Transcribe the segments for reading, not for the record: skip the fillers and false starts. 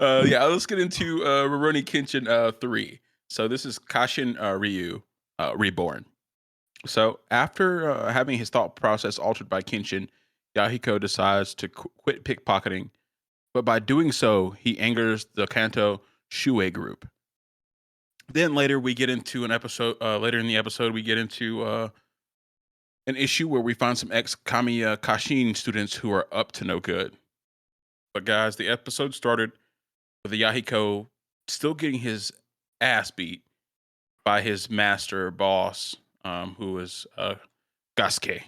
Yeah, let's get into Rurouni Kenshin 3. So this is Kashin Ryu Reborn. So after having his thought process altered by Kenshin, Yahiko decides to quit pickpocketing, but by doing so, he angers the Kanto Shuei group. Then later we get into an episode. Later in the episode, we get into an issue where we find some ex Kamiya Kashin students who are up to no good. But guys, the episode started with the Yahiko still getting his ass beat by his master boss, who is Gasuke.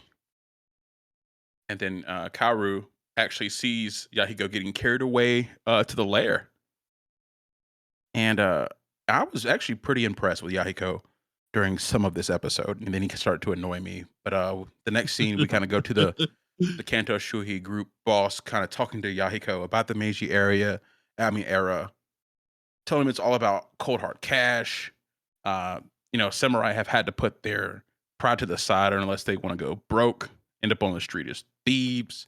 And then Kaoru actually sees Yahiko getting carried away to the lair. And I was actually pretty impressed with Yahiko during some of this episode. And then he started to annoy me. But the next scene, we kind of go to the Kanto Shuhei group boss kind of talking to Yahiko about the Meiji era, telling him it's all about cold hard cash. Samurai have had to put their pride to the side unless they want to go broke, end up on the street as thieves.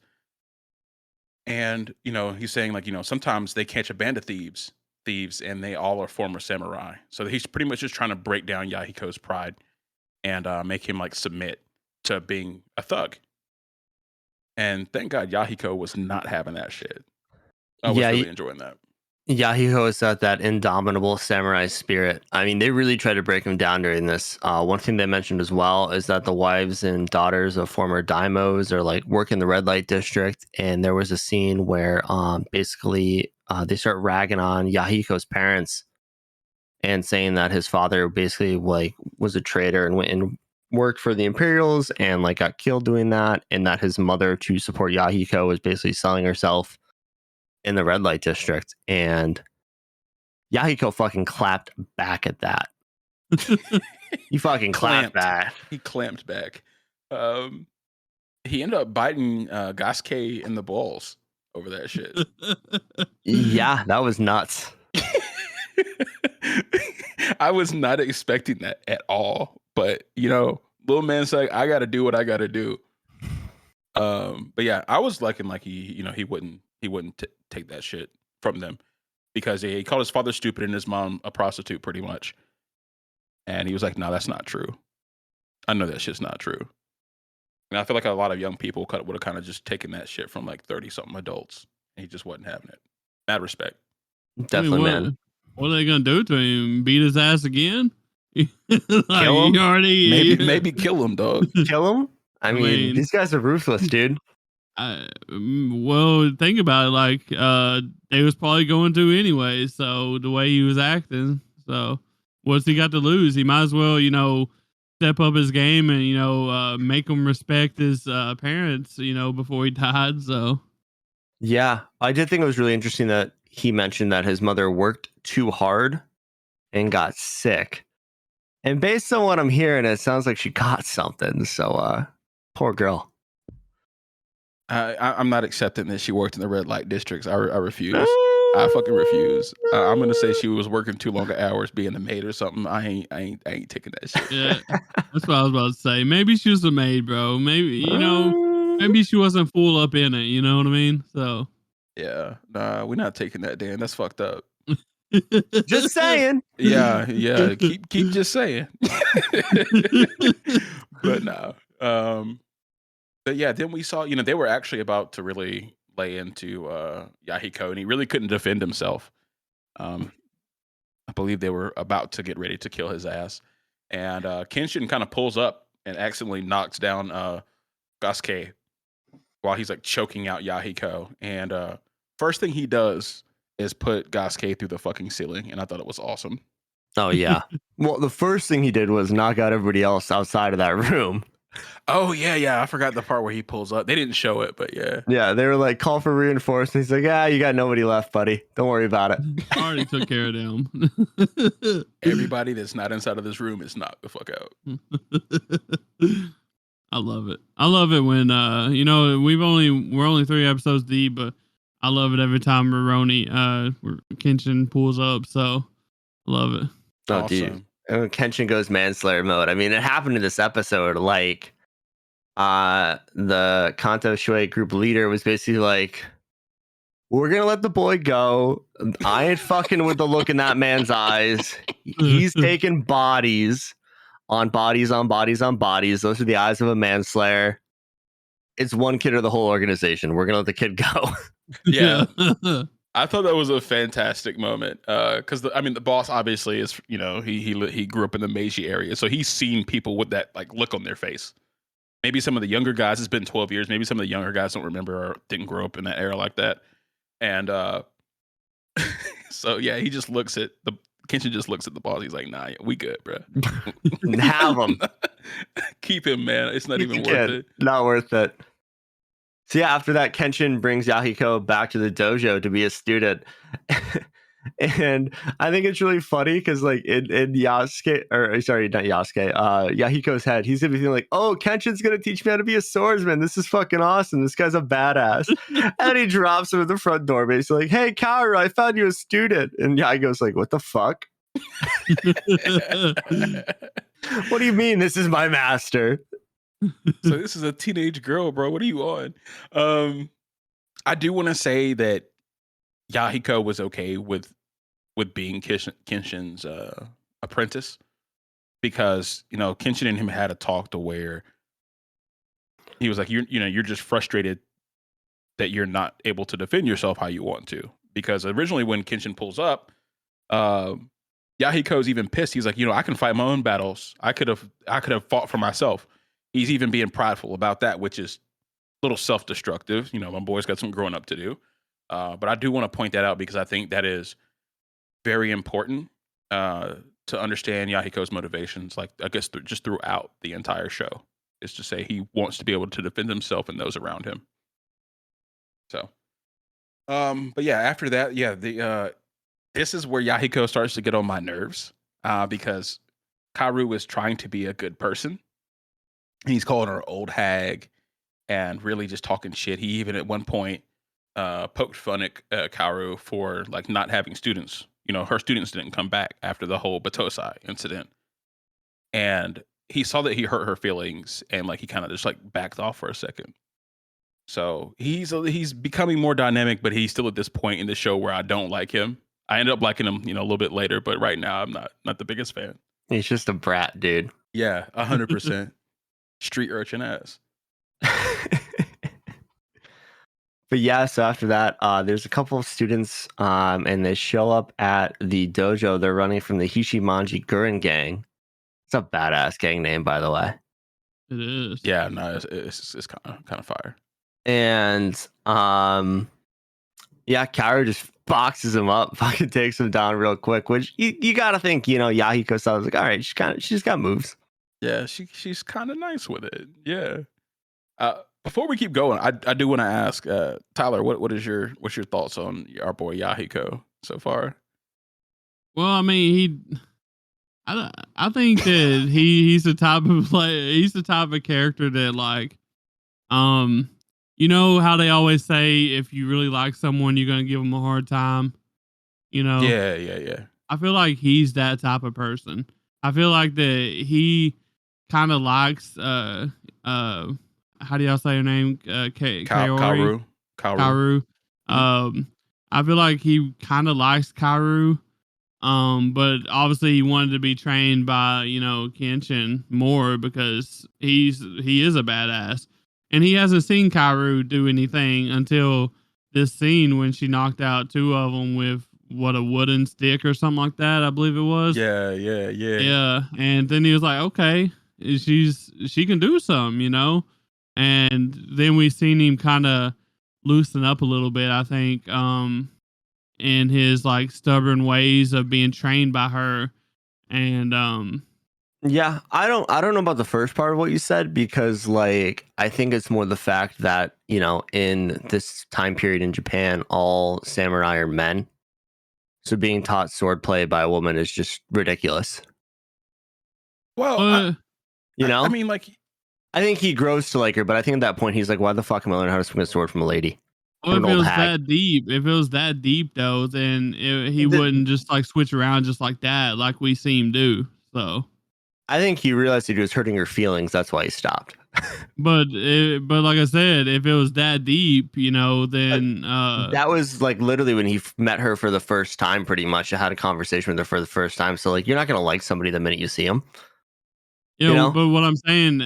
And, he's saying like, sometimes they catch a band of thieves, and they all are former samurai. So he's pretty much just trying to break down Yahiko's pride and make him like submit to being a thug. And thank God Yahiko was not having that shit. I was Yeah, really enjoying that. Yahiko has got that indomitable samurai spirit. I mean, they really try to break him down during this. One thing they mentioned as well is that the wives and daughters of former daimos are like working the red light district, and there was a scene where basically they start ragging on Yahiko's parents and saying that his father basically like was a traitor and went and worked for the Imperials and like got killed doing that, and that his mother to support Yahiko was basically selling herself in the red light district, and Yahiko fucking clapped back at that. He fucking clapped back. He clamped back. He ended up biting Gasuke in the balls over that shit. Yeah, that was nuts. I was not expecting that at all. But little man's like, I gotta do what I gotta do. But yeah, I was liking like he wouldn't take that shit from them because he called his father stupid and his mom a prostitute pretty much. And he was like, no, that's not true. I know that shit's not true. And I feel like a lot of young people would have kind of just taken that shit from like 30 something adults. And he just wasn't having it. Mad respect. Definitely, man. What are they gonna do to him? Beat his ass again? Kill him? Maybe kill him, dog. Kill him? I mean, these guys are ruthless, dude. Well, think about it. Like, they was probably going to anyway. So the way he was acting, so what's he got to lose? He might as well, step up his game and make him respect his parents, before he died. So, yeah, I did think it was really interesting that he mentioned that his mother worked too hard and got sick. And based on what I'm hearing, it sounds like she got something. So, poor girl. I'm not accepting that she worked in the red light districts. I refuse. I fucking refuse. I'm gonna say she was working too long hours being a maid or something. I ain't taking that shit. Yeah, that's what I was about to say. Maybe she was a maid, bro. Maybe maybe she wasn't full up in it. You know what I mean? So yeah, nah, we're not taking that, Dan. That's fucked up. Just saying. Yeah. Keep just saying. But no. But yeah, then we saw, they were actually about to really lay into Yahiko, and he really couldn't defend himself. I believe they were about to get ready to kill his ass. And Kenshin kind of pulls up and accidentally knocks down Gasuke while he's like choking out Yahiko. And first thing he does is put Gasuke through the fucking ceiling, and I thought it was awesome. Oh, yeah. Well, the first thing he did was knock out everybody else outside of that room. Oh, yeah. I forgot the part where he pulls up. They didn't show it, but yeah. Yeah, they were like, call for reinforcements. He's like, you got nobody left, buddy. Don't worry about it. I already took care of them. Everybody that's not inside of this room is knocked the fuck out. I love it. I love it when we're only 3 episodes deep, but I love it every time Rurouni Kenshin pulls up. So I love it. Oh, awesome. Dude. And when Kenshin goes manslayer mode, I mean, it happened in this episode. Like, the Kanto Shuei group leader was basically like, we're gonna let the boy go. I ain't fucking with the look in that man's eyes. He's taking bodies on bodies on bodies on bodies. Those are the eyes of a manslayer. It's one kid or the whole organization. We're gonna let the kid go. Yeah. I thought that was a fantastic moment because I mean the boss obviously is he grew up in the Meiji area, so he's seen people with that like look on their face. Maybe some of the younger guys, it's been 12 years. Maybe some of the younger guys don't remember or didn't grow up in that era like that. And so yeah, he just looks at the Kenshin just looks at the boss. He's like, "Nah, yeah, we good, bro. Have him. Keep him, man. It's not Keep even the worth kid. it." Not worth it. So yeah, after that, Kenshin brings Yahiko back to the dojo to be a student. And I think it's really funny because like in Yasuke, or sorry, not Yasuke, Yahiko's head, he's gonna be thinking like, oh, Kenshin's gonna teach me how to be a swordsman. This is fucking awesome. This guy's a badass. And he drops him at the front door, basically like, hey, Kaoru, I found you a student. And Yahiko's like, what the fuck? What do you mean this is my master? So this is a teenage girl, bro. What are you on? I do want to say that Yahiko was okay with being Kenshin's apprentice because Kenshin and him had a talk to where he was like, you're just frustrated that you're not able to defend yourself how you want to, because originally when Kenshin pulls up, Yahiko's even pissed. He's like, I can fight my own battles. I could have fought for myself. He's even being prideful about that, which is a little self-destructive. My boy's got some growing up to do. But I do want to point that out because I think that is very important to understand Yahiko's motivations. Like, I guess just throughout the entire show, is to say he wants to be able to defend himself and those around him. So, but yeah, after that, yeah, this is where Yahiko starts to get on my nerves because Kaoru is trying to be a good person. He's calling her old hag and really just talking shit. He even at one point poked fun at Kaoru for like not having students. Her students didn't come back after the whole Batosai incident. And he saw that he hurt her feelings and like he kind of just like backed off for a second. So he's becoming more dynamic, but he's still at this point in the show where I don't like him. I ended up liking him, a little bit later, but right now I'm not the biggest fan. He's just a brat, dude. Yeah, 100%. Street urchin ass. But yeah, so after that, there's a couple of students, and they show up at the dojo. They're running from the Hishimanji Gurin gang. It's a badass gang name, by the way. It is. Yeah, no, it's kind of fire. And yeah, Kaoru just boxes him up, fucking takes him down real quick. Which you gotta think, Yahiko sounds like, all right, she's got moves. Yeah, she's kind of nice with it. Yeah. Before we keep going, I do want to ask Tyler, what's your thoughts on our boy Yahiko so far? Well, I mean, I think that he's the type of he's the type of character that like, you know how they always say if you really like someone, you're gonna give them a hard time. Yeah. I feel like he's that type of person. I feel like that he kind of likes how do y'all say her name? Kaoru. Kaoru. I feel like he kind of likes Kaoru. But obviously he wanted to be trained by, Kenshin more because he is a badass. And he hasn't seen Kaoru do anything until this scene when she knocked out two of them with a wooden stick or something like that, I believe it was. Yeah. Yeah. And then he was like, okay, she can do something, And then we seen him kind of loosen up a little bit, I think, in his like stubborn ways of being trained by her. And yeah, I don't know about the first part of what you said because like I think it's more the fact that, in this time period in Japan, all samurai are men. So being taught swordplay by a woman is just ridiculous. Well, I mean, like, I think he grows to like her, but I think at that point he's like, why the fuck am I learning how to swing a sword from a lady? well, if it was that deep though, then he wouldn't just like switch around just like that, like we see him do. So I think he realized he was hurting her feelings. That's why he stopped. But like I said, if it was that deep, then That was like literally when he met her for the first time, pretty much. I had a conversation with her for the first time. So like, you're not gonna like somebody the minute you see him. You know? But what I'm saying,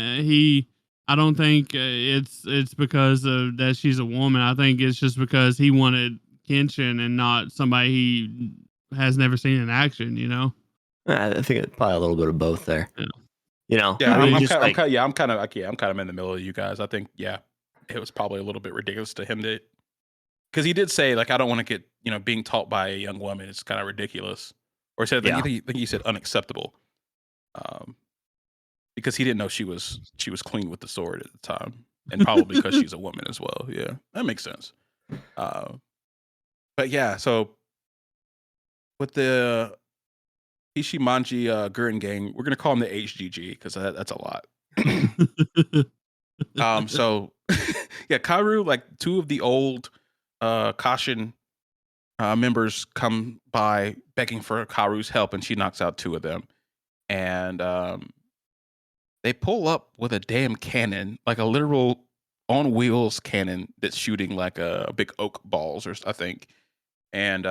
I don't think it's because of that she's a woman. I think it's just because he wanted Kenshin and not somebody he has never seen in action. I think it's probably a little bit of both there. Yeah. Yeah, I mean, I'm just kind like, of, I'm kind of in the middle of you guys. I think, yeah, it was probably a little bit ridiculous to him because he did say like, I don't want to get being taught by a young woman. It's kind of ridiculous, or he said, Yeah. I think he said unacceptable, because he didn't know she was clean with the sword at the time, and probably because she's a woman as well. Yeah, that makes sense. But yeah, so with the Ishimanji Gurren gang, we're gonna call him the HGG because that's a lot. So yeah, Karu, like two of the old Kashin members come by begging for Karu's help, and she knocks out two of them. And they pull up with a damn cannon, like a literal on wheels cannon that's shooting like a big oak balls, or I think. And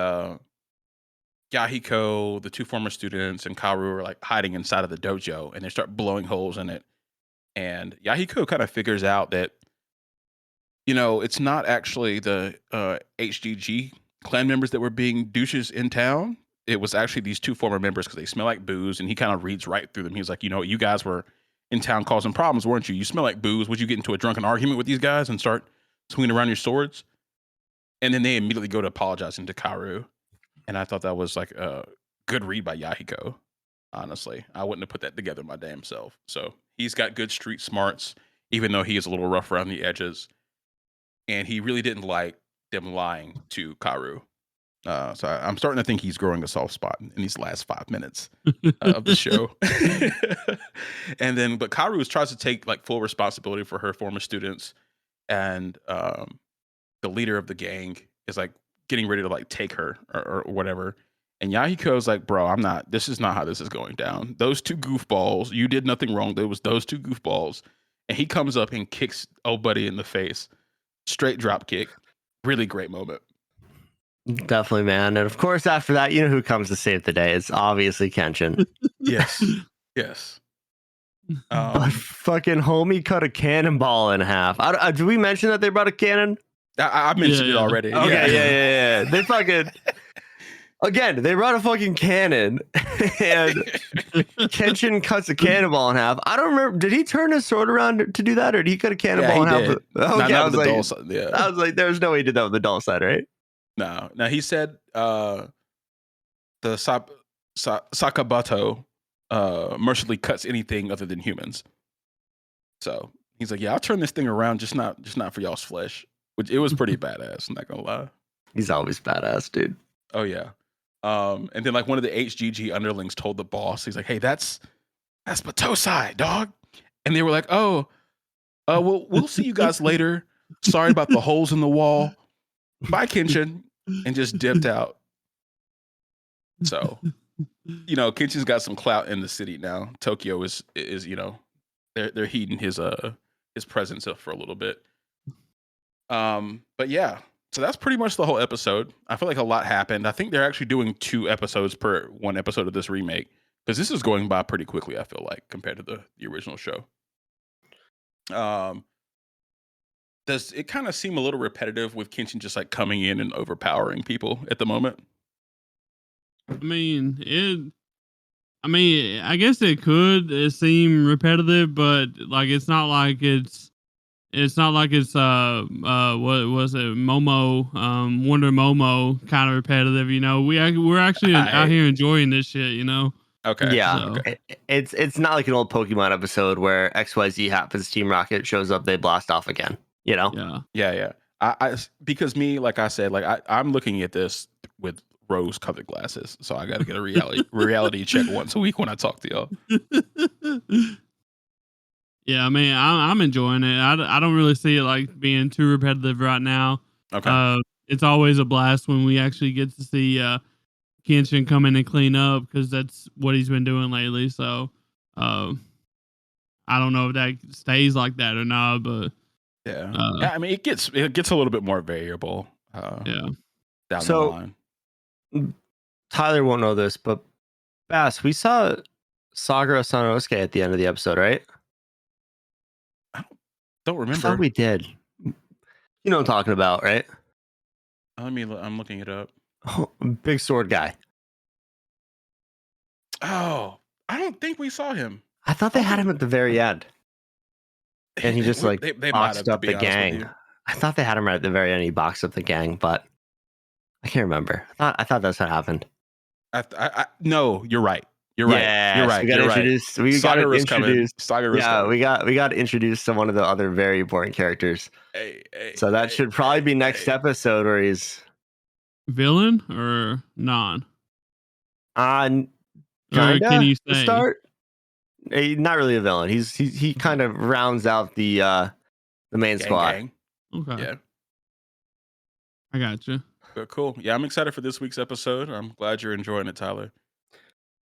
Yahiko, the two former students, and Karu are like hiding inside of the dojo, and they start blowing holes in it. And Yahiko kind of figures out that it's not actually the HGG clan members that were being douches in town. It was actually these two former members because they smell like booze, and he kind of reads right through them. He's like, you guys were in town causing problems, weren't you? You smell like booze. Would you get into a drunken argument with these guys and start swinging around your swords? And then they immediately go to apologizing to Karu. And I thought that was like a good read by Yahiko. Honestly, I wouldn't have put that together my damn self. So he's got good street smarts, even though he is a little rough around the edges. And he really didn't like them lying to Karu. So I'm starting to think he's growing a soft spot in these last 5 minutes of the show. But Karu tries to take like full responsibility for her former students, and the leader of the gang is like getting ready to like take her or whatever. And Yahiko's like, bro, this is not how this is going down. Those two goofballs, you did nothing wrong. There was those two goofballs. And he comes up and kicks old buddy in the face. Straight drop kick. Really great moment. Definitely, man. And of course, after that, you know who comes to save the day? It's obviously Kenshin. Yes. But fucking homie cut a cannonball in half. Did we mention that they brought a cannon? I mentioned it already. Okay, yeah. They fucking... Again, they brought a fucking cannon, and Kenshin cuts a cannonball in half. I don't remember. Did he turn his sword around to do that, or did he cut a cannonball in half? Did. Okay, I was like, dull side, yeah. I was like, there's no way he did that with the dull side, right? No. Now he said the Sakabato mercifully cuts anything other than humans. So he's like, yeah, I'll turn this thing around, just not for y'all's flesh. Which it was pretty badass. I'm not gonna lie. He's always badass, dude. Oh yeah. And then like one of the HGG underlings told the boss, he's like, hey, that's Batosai, dog. And they were like, oh, we'll see you guys later. Sorry about the holes in the wall. Bye, Kenshin. And just dipped out. So, Kenshin's got some clout in the city now. Tokyo is they're heeding his presence up for a little bit. But yeah. So that's pretty much the whole episode. I feel like a lot happened. I think they're actually doing 2 episodes per one episode of this remake, because this is going by pretty quickly, I feel like, compared to the original show. Does it kind of seem a little repetitive with Kenshin just like coming in and overpowering people at the moment? I guess it could seem repetitive, but like it's not like it's what was it, Momo, Wonder Momo kind of repetitive. We're actually out here enjoying this shit. Okay. Yeah. So. It's not like an old Pokemon episode where XYZ happens, Team Rocket shows up, they blast off again. Yeah. I because me, like I said, like I'm looking at this with rose-colored glasses, so I got to get a reality check once a week when I talk to y'all. Yeah, I'm enjoying it. I don't really see it like being too repetitive right now. Okay. It's always a blast when we actually get to see Kenshin come in and clean up, because that's what he's been doing lately. So, I don't know if that stays like that or not, but Yeah. uh, I mean, it gets a little bit more variable yeah. down the So line. Tyler won't know this, but Bass, we saw Sagara Sanosuke at the end of the episode, right? Don't I remember. thought we did. You know what I'm talking about, right? I'm looking it up. Oh, big sword guy. Oh, I don't think we saw him. I thought they had him at the very end. And he just like they might boxed have, to up be the honest with gang. you. I thought they had him right at the very end. He boxed up the gang, but I can't remember. I thought that's what happened. No, you're right. You're right. You're right. We got You're right. introduced. We got Sagara's coming. introduced. Sagara's Yeah, coming. we got introduced to one of the other very important characters. So that should probably be next episode where he's Villain or non? on Or can you to say? start. Not really a villain. He kind of rounds out the main squad. Gang. Okay. Yeah. I got you. But cool. Yeah, I'm excited for this week's episode. I'm glad you're enjoying it, Tyler.